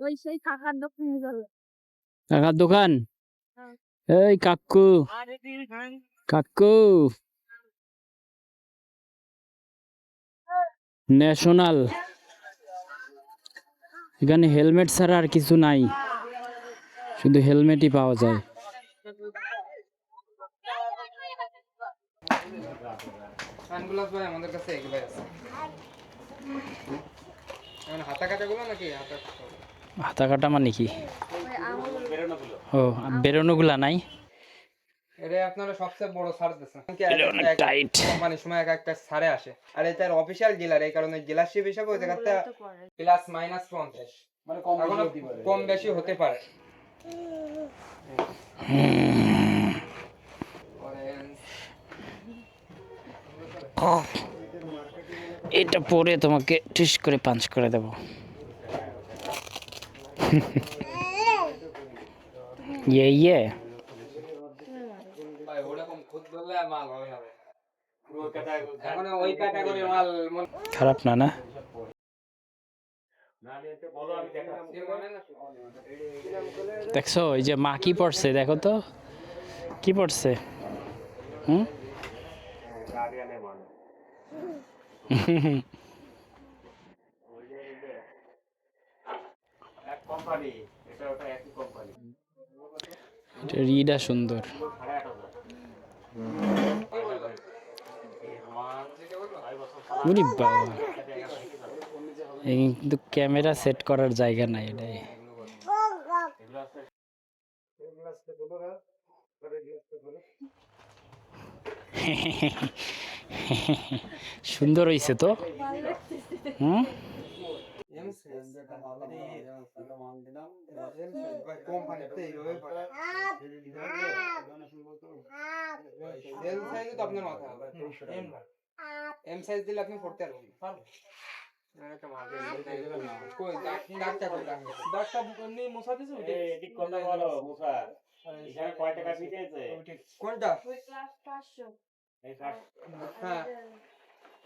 ওই সেই কাকার দোকানে যাবে। কাকার দোকান? এই কাকু, কাকু, ন্যাশনাল। এখানে হেলমেট ছাড়া আর কিছু নাই, শুধু হেলমেটই পাওয়া যায়। সানগ্লাস ভাই আমাদের কাছে এগুলাই আছে। মানে হাতা কাটাগুলো নাকি হাতা কাটা মানে কি? ও, বেরোনোগুলা নাই। এটা আপনারা সবচেয়ে বড় ছাড় দিচ্ছেন। অনেক টাইট। কোম্পানির সময় এক একটা ছাড়ে আসে। আর এটার অফিশিয়াল ডিলার, এই কারণে ডিলারশিপ হিসাবে ওই জায়গাটা প্লাস মাইনাস 50, মানে কম বেশি হতে পারে। এটা পরে তোমাকে টিস করে পাঞ্চ করে দেব। ইয়ে ইয়ে ভাই ওরকম খুদ বললে মাল হবে হবে। এখন ওই ক্যাটাগরির মাল খারাপ না, না? দেখছো এই যে মা কি পড়ছে, দেখো তো কি পড়ছে। হুম, রিডা সুন্দর। বুঝি বাবা, কিন্তু ক্যামেরা সেট করার জায়গা নাই এটাই। সুন্দর হইছে তো। হুম, এম সাইজ দিলে আপনি পড়তে পারবেন।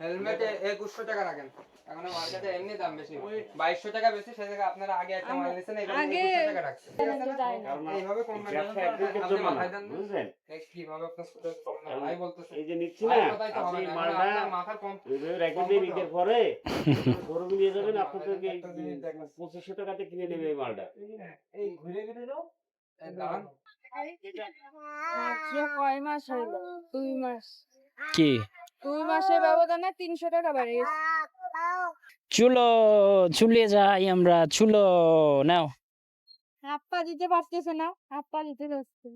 হেলমেট 2100 টাকা রাখেন, এখন মার্কেটে এমনি দাম বেশি, 2200 টাকা বেশি। সেই জায়গায় আপনারা আগে একটা মাল নিছেন, এবার 2100 টাকা রাখছেন। এইভাবে কোম্পানি আপনি মাথায় দেন, বুঝলেন? কিভাবে আপনার ভাই বলতেছে এই যে নিচ্ছি না, আপনি মালটা মাথার কম রেখে দিয়ে ঈদের পরে গরু নিয়ে যাবেন, আপনাকে 2500 টাকাতে কিনে নেবে এই মালটা। এই ঘুরে ঘুরে দাও দাঁড়ান। কয় মাস হইল? 2 মাস। কি 2 মাসের ব্যবধানে 300 টাকা বেড়ে গেছে। চুলো, চুলে যাই আমরা, চুলো নাও। হাপ্পা দিতে পারতেছে না, হাপ্পা দিতে হচ্ছে।